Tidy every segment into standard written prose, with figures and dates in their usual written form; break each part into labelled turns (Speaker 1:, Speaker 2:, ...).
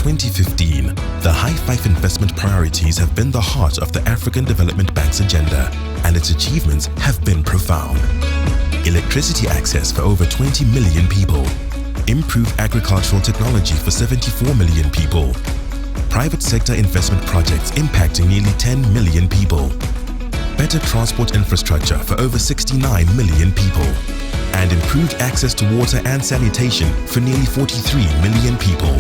Speaker 1: 2015, the high-five investment priorities have been the heart of the African Development Bank's agenda, and its achievements have been profound. Electricity access for over 20 million people, improved agricultural technology for 74 million people, private sector investment projects impacting nearly 10 million people, better transport infrastructure for over 69 million people, and improved access to water and sanitation for nearly 43 million people.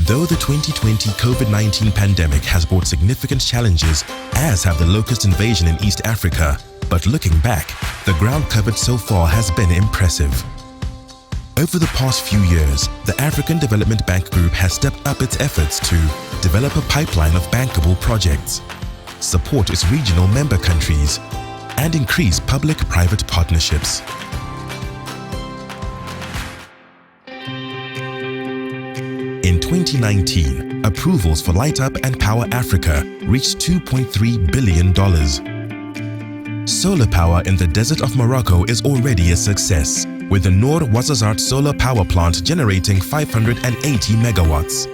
Speaker 1: Though the 2020 COVID-19 pandemic has brought significant challenges, as have the locust invasion in East Africa, but looking back, the ground covered so far has been impressive. Over the past few years, the African Development Bank Group has stepped up its efforts to develop a pipeline of bankable projects, support its regional member countries, and increase public-private partnerships. In 2019, approvals for Light Up and Power Africa reached $2.3 billion. Solar power in the desert of Morocco is already a success, with the Noor Ouarzazate solar power plant generating 580 megawatts.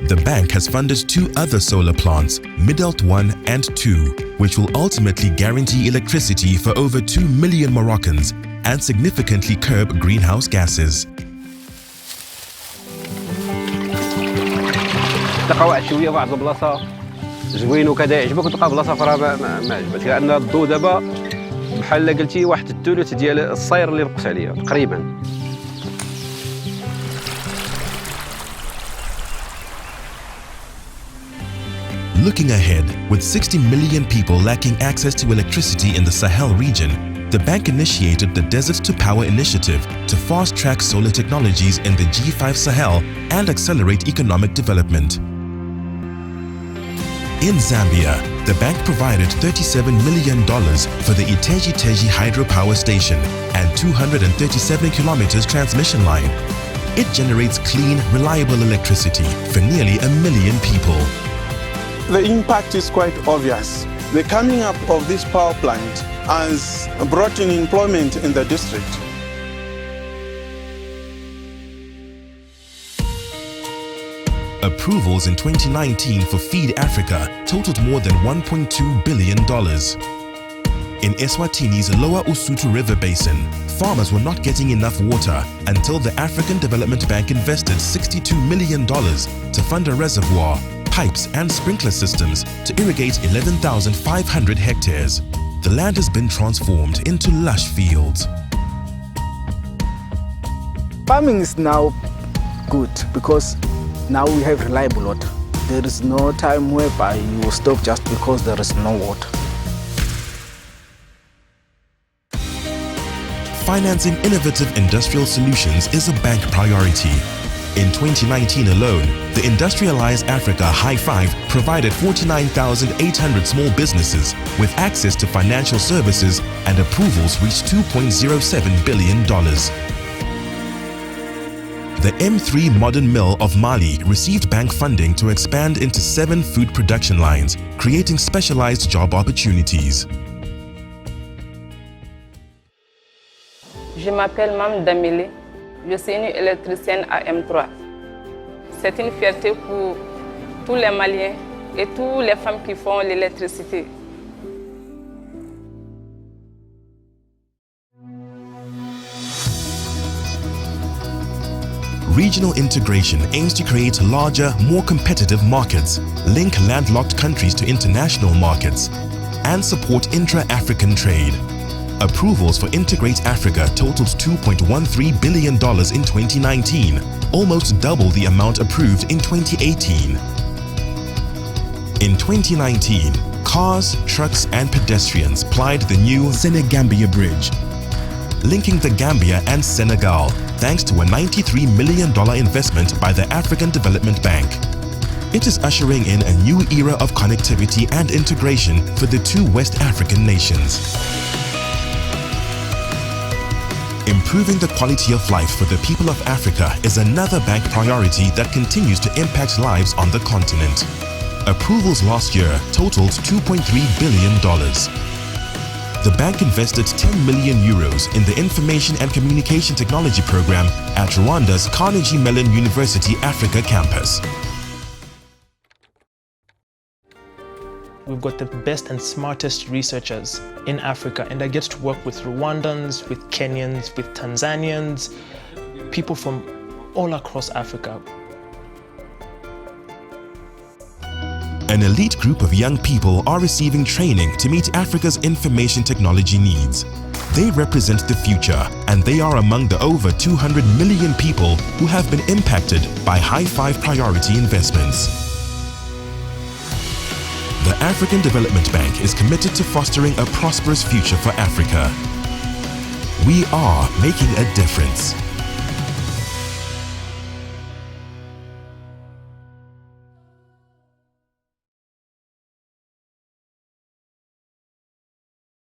Speaker 1: The bank has funded 2 other solar plants, Midelt 1 and 2, which will ultimately guarantee electricity for over 2 million Moroccans and significantly curb greenhouse gases.
Speaker 2: تلقى واحد شويه واحد البلاصه زوين وكذا يعجبك وتلقى بلاصه اخرى ما عجبتش، لان الضوء دابا بحال قلتي واحد الثلث ديال الصير اللي بقيت عليا تقريبا.
Speaker 1: Looking ahead, with 60 million people lacking access to electricity in the Sahel region, the bank initiated the Desert to Power initiative to fast-track solar technologies in the G5 Sahel and accelerate economic development. In Zambia, the bank provided $37 million for the Iteji-Teji hydropower station and 237 kilometers transmission line. It generates clean, reliable electricity for nearly 1 million people.
Speaker 3: The impact is quite obvious. The coming up of this power plant has brought in employment in the district.
Speaker 1: Approvals in 2019 for Feed Africa totaled more than $1.2 billion. In Eswatini's Lower Usutu River Basin, farmers were not getting enough water until the African Development Bank invested $62 million to fund a reservoir, pipes and sprinkler systems to irrigate 11,500 hectares. The land has been transformed into lush fields.
Speaker 4: Farming is now good because now we have reliable water. There is no time whereby you will stop just because there is no water.
Speaker 1: Financing innovative industrial solutions is a bank priority. In 2019 alone, the Industrialize Africa High Five provided 49,800 small businesses with access to financial services, and approvals reached $2.07 billion. The M3 modern mill of Mali received bank funding to expand into 7 food production lines, creating specialized job opportunities.
Speaker 5: Je m'appelle Mam Damile. Je suis une électricienne à M3. C'est une fierté pour tous les Maliens et toutes les femmes qui font l'électricité.
Speaker 1: Regional integration aims to create larger, more competitive markets, link landlocked countries to international markets, and support intra-African trade. Approvals for Integrate Africa totaled $2.13 billion in 2019, almost double the amount approved in 2018. In 2019, cars, trucks and pedestrians plied the new Senegambia Bridge, linking the Gambia and Senegal thanks to a $93 million investment by the African Development Bank. It is ushering in a new era of connectivity and integration for the 2 West African nations. Improving the quality of life for the people of Africa is another bank priority that continues to impact lives on the continent. Approvals last year totaled $2.3 billion. the bank invested 10 million euros in the Information and Communication Technology program at Rwanda's Carnegie Mellon University Africa campus.
Speaker 6: We've got the best and smartest researchers in Africa, and I get to work with Rwandans, with Kenyans, with Tanzanians, people from all across Africa.
Speaker 1: An elite group of young people are receiving training to meet Africa's information technology needs. They represent the future, and they are among the over 200 million people who have been impacted by high-five priority investments. The African Development Bank is committed to fostering a prosperous future for Africa. We are making a difference.